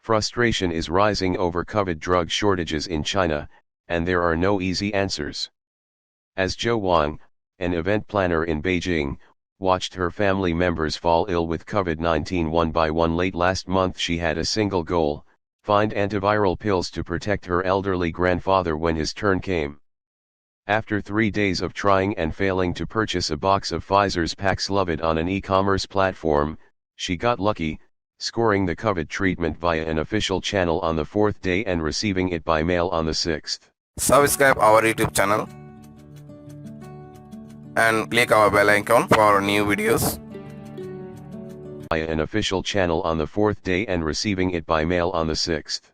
Frustration is rising over COVID drug shortages in China, and there are no easy answers. As Zhou Wang, an event planner in Beijing, watched her family members fall ill with COVID-19 one by one late last month, she had a single goal: find antiviral pills to protect her elderly grandfather when his turn came. After 3 days of trying and failing to purchase a box of Pfizer's Paxlovid on an e-commerce platform, she got lucky, scoring the COVID treatment via an official channel on the 4th day and receiving it by mail on the 6th. Subscribe our YouTube channel and click our bell icon for new videos. Via an official channel on the 4th day and receiving it by mail on the 6th.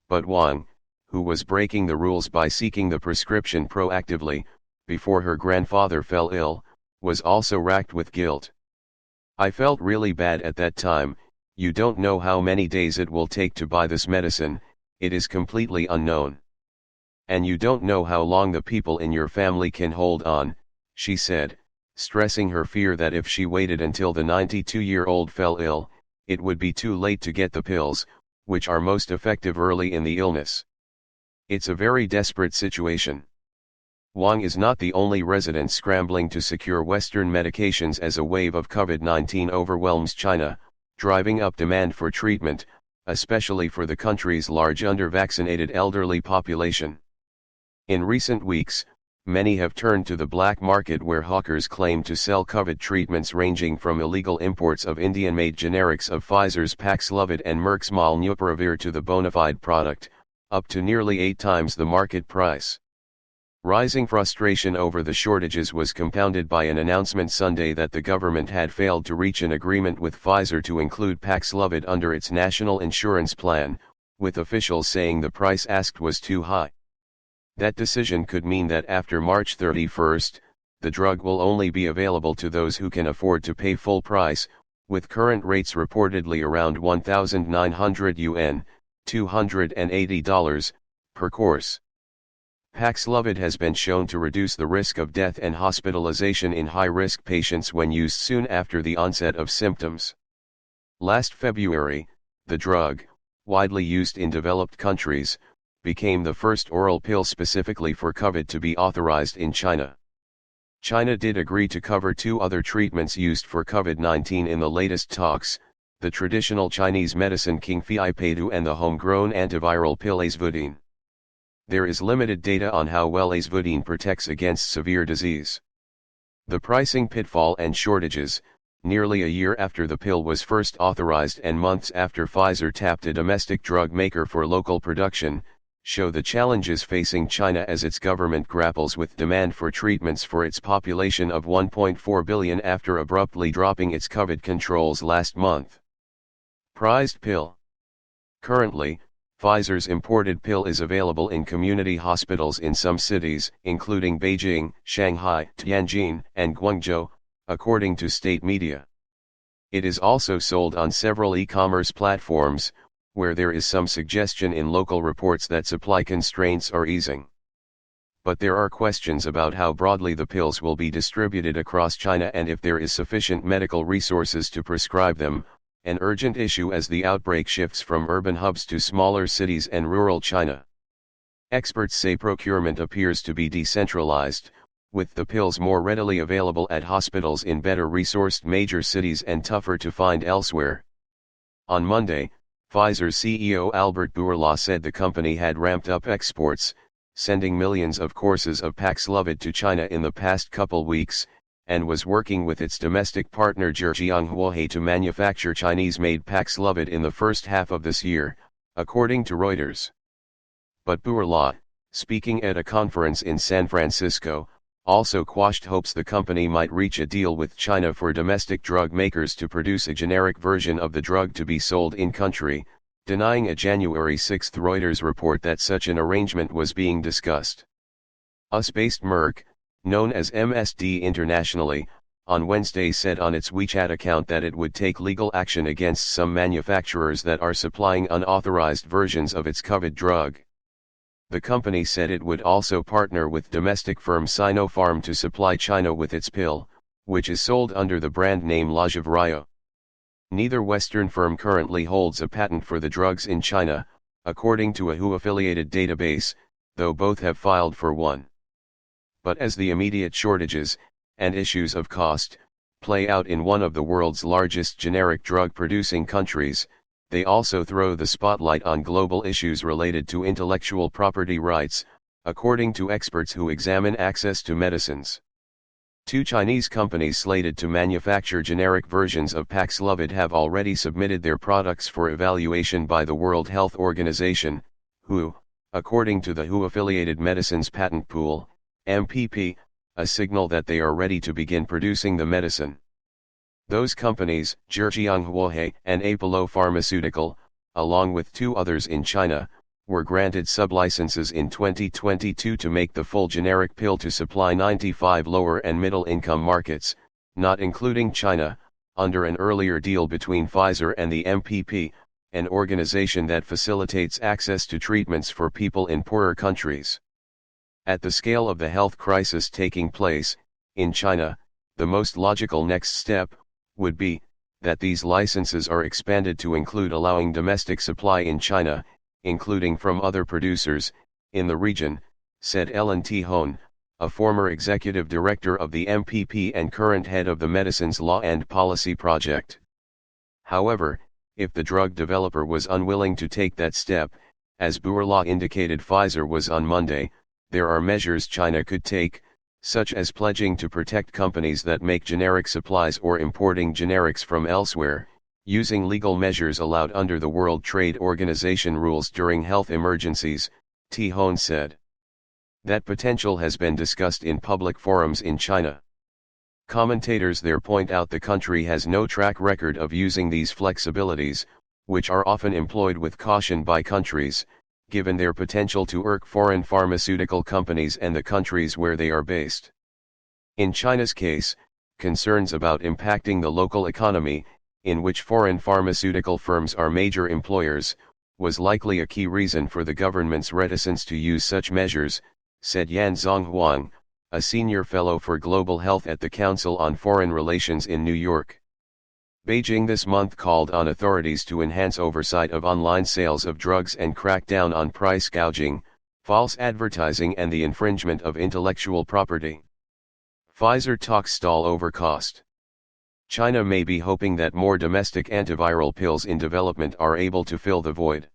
But Wang, who was breaking the rules by seeking the prescription proactively, before her grandfather fell ill, was also racked with guilt. "I felt really bad at that time. You don't know how many days it will take to buy this medicine, it is completely unknown. And you don't know how long the people in your family can hold on," she said, stressing her fear that if she waited until the 92-year-old fell ill, it would be too late to get the pills, which are most effective early in the illness. "It's a very desperate situation." Wang is not the only resident scrambling to secure Western medications as a wave of COVID-19 overwhelms China, driving up demand for treatment, especially for the country's large under-vaccinated elderly population. In recent weeks, many have turned to the black market, where hawkers claim to sell COVID treatments ranging from illegal imports of Indian-made generics of Pfizer's Paxlovid and Merck's Molnupiravir to the bona fide product, up to nearly 8 times the market price. Rising frustration over the shortages was compounded by an announcement Sunday that the government had failed to reach an agreement with Pfizer to include Paxlovid under its national insurance plan, with officials saying the price asked was too high. That decision could mean that after March 31, the drug will only be available to those who can afford to pay full price, with current rates reportedly around 1,900 yuan, $280, per course. Paxlovid has been shown to reduce the risk of death and hospitalization in high-risk patients when used soon after the onset of symptoms. Last February, the drug, widely used in developed countries, became the first oral pill specifically for COVID to be authorized in China. China did agree to cover 2 other treatments used for COVID-19 in the latest talks: the traditional Chinese medicine Qingfei and the homegrown antiviral pill Azvudine. There is limited data on how well Azvudine protects against severe disease. The pricing pitfall and shortages, nearly a year after the pill was first authorized and months after Pfizer tapped a domestic drug maker for local production, show the challenges facing China as its government grapples with demand for treatments for its population of 1.4 billion after abruptly dropping its COVID controls last month. Prized pill. Currently, Pfizer's imported pill is available in community hospitals in some cities, including Beijing, Shanghai, Tianjin, and Guangzhou, according to state media. It is also sold on several e-commerce platforms, where there is some suggestion in local reports that supply constraints are easing. But there are questions about how broadly the pills will be distributed across China and if there is sufficient medical resources to prescribe them, an urgent issue as the outbreak shifts from urban hubs to smaller cities and rural China. Experts say procurement appears to be decentralized, with the pills more readily available at hospitals in better resourced major cities and tougher to find elsewhere. On Monday, Pfizer's CEO Albert Bourla said the company had ramped up exports, sending millions of courses of Paxlovid to China in the past couple weeks, and was working with its domestic partner Zhejiang Huahe to manufacture Chinese-made Paxlovid in the first half of this year, according to Reuters. But Bourla, speaking at a conference in San Francisco, also quashed hopes the company might reach a deal with China for domestic drug makers to produce a generic version of the drug to be sold in-country, denying a January 6 Reuters report that such an arrangement was being discussed. US-based Merck, known as MSD internationally, on Wednesday said on its WeChat account that it would take legal action against some manufacturers that are supplying unauthorized versions of its COVID drug. The company said it would also partner with domestic firm Sinopharm to supply China with its pill, which is sold under the brand name Lagevrio. Neither Western firm currently holds a patent for the drugs in China, according to a WHO-affiliated database, though both have filed for one. But as the immediate shortages, and issues of cost, play out in one of the world's largest generic drug-producing countries, they also throw the spotlight on global issues related to intellectual property rights, according to experts who examine access to medicines. Two Chinese companies slated to manufacture generic versions of Paxlovid have already submitted their products for evaluation by the World Health Organization, WHO, according to the WHO-affiliated Medicines Patent Pool, MPP, a signal that they are ready to begin producing the medicine. Those companies, Zhejiang Huahe and Apollo Pharmaceutical, along with two others in China, were granted sublicenses in 2022 to make the full generic pill to supply 95 lower and middle income markets, not including China, under an earlier deal between Pfizer and the MPP, an organization that facilitates access to treatments for people in poorer countries. At the scale of the health crisis taking place in China, the most logical next step would be that these licenses are expanded to include allowing domestic supply in China, including from other producers in the region, said Ellen T. Hone, a former executive director of the MPP and current head of the Medicines Law and Policy Project. However, if the drug developer was unwilling to take that step, as Bourla indicated Pfizer was on Monday, there are measures China could take, such as pledging to protect companies that make generic supplies or importing generics from elsewhere, using legal measures allowed under the World Trade Organization rules during health emergencies, T. Hone said. That potential has been discussed in public forums in China. Commentators there point out the country has no track record of using these flexibilities, which are often employed with caution by countries, given their potential to irk foreign pharmaceutical companies and the countries where they are based. In China's case, concerns about impacting the local economy, in which foreign pharmaceutical firms are major employers, was likely a key reason for the government's reticence to use such measures, said Yan Zhonghuang, a senior fellow for global health at the Council on Foreign Relations in New York. Beijing this month called on authorities to enhance oversight of online sales of drugs and crack down on price gouging, false advertising and the infringement of intellectual property. Pfizer talks stall over cost. China may be hoping that more domestic antiviral pills in development are able to fill the void.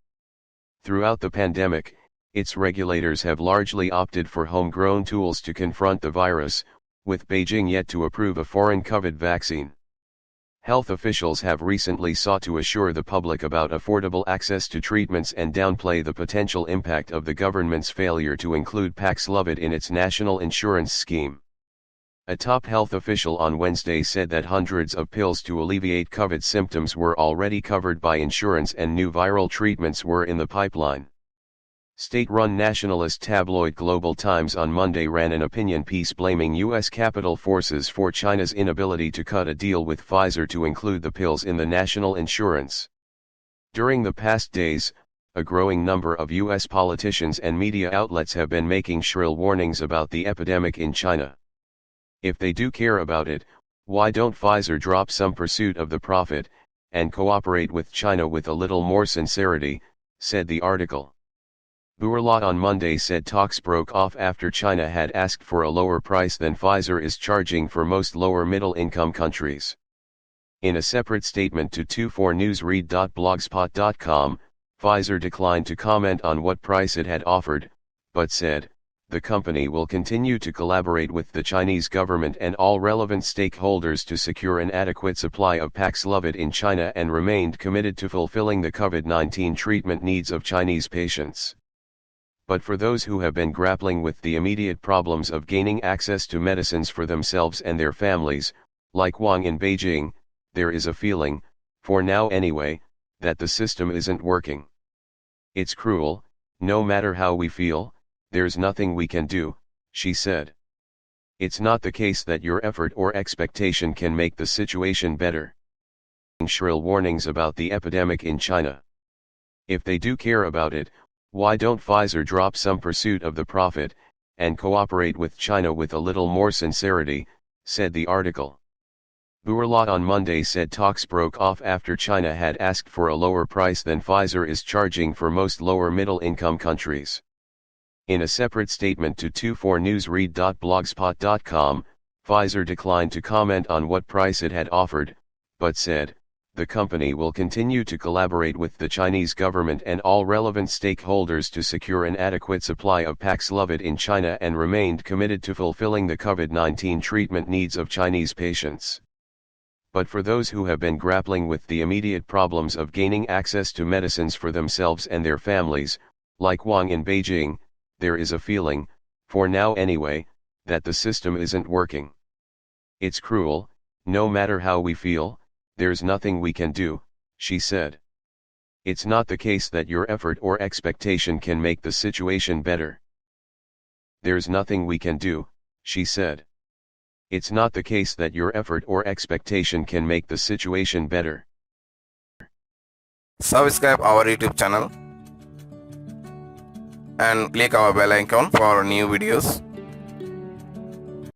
Throughout the pandemic, its regulators have largely opted for homegrown tools to confront the virus, with Beijing yet to approve a foreign COVID vaccine. Health officials have recently sought to assure the public about affordable access to treatments and downplay the potential impact of the government's failure to include Paxlovid in its national insurance scheme. A top health official on Wednesday said that hundreds of pills to alleviate COVID symptoms were already covered by insurance and new viral treatments were in the pipeline. State-run nationalist tabloid Global Times on Monday ran an opinion piece blaming U.S. Capitol forces for China's inability to cut a deal with Pfizer to include the pills in the national insurance. During the past days, a growing number of U.S. politicians and media outlets have been making shrill warnings about the epidemic in China. If they do care about it, why don't Pfizer drop some pursuit of the profit, and cooperate with China with a little more sincerity, said the article. Bourla on Monday said talks broke off after China had asked for a lower price than Pfizer is charging for most lower middle-income countries. In a separate statement to 24newsread.blogspot.com, Pfizer declined to comment on what price it had offered, but said, the company will continue to collaborate with the Chinese government and all relevant stakeholders to secure an adequate supply of Paxlovid in China and remained committed to fulfilling the COVID-19 treatment needs of Chinese patients. But for those who have been grappling with the immediate problems of gaining access to medicines for themselves and their families, like Wang in Beijing, there is a feeling, for now anyway, that the system isn't working. It's cruel, no matter how we feel, there's nothing we can do, she said. It's not the case that your effort or expectation can make the situation better. Shrill warnings about the epidemic in China. If they do care about it, why don't Pfizer drop some pursuit of the profit, and cooperate with China with a little more sincerity, said the article. Bourla on Monday said talks broke off after China had asked for a lower price than Pfizer is charging for most lower middle-income countries. In a separate statement to 24newsread.blogspot.com, Pfizer declined to comment on what price it had offered, but said, the company will continue to collaborate with the Chinese government and all relevant stakeholders to secure an adequate supply of Paxlovid in China and remained committed to fulfilling the COVID-19 treatment needs of Chinese patients. But for those who have been grappling with the immediate problems of gaining access to medicines for themselves and their families, like Wang in Beijing, there is a feeling, for now anyway, that the system isn't working. It's cruel, no matter how we feel, there's nothing we can do, she said. It's not the case that your effort or expectation can make the situation better. There's nothing we can do, she said. It's not the case that your effort or expectation can make the situation better. Subscribe our YouTube channel and click our bell icon for new videos.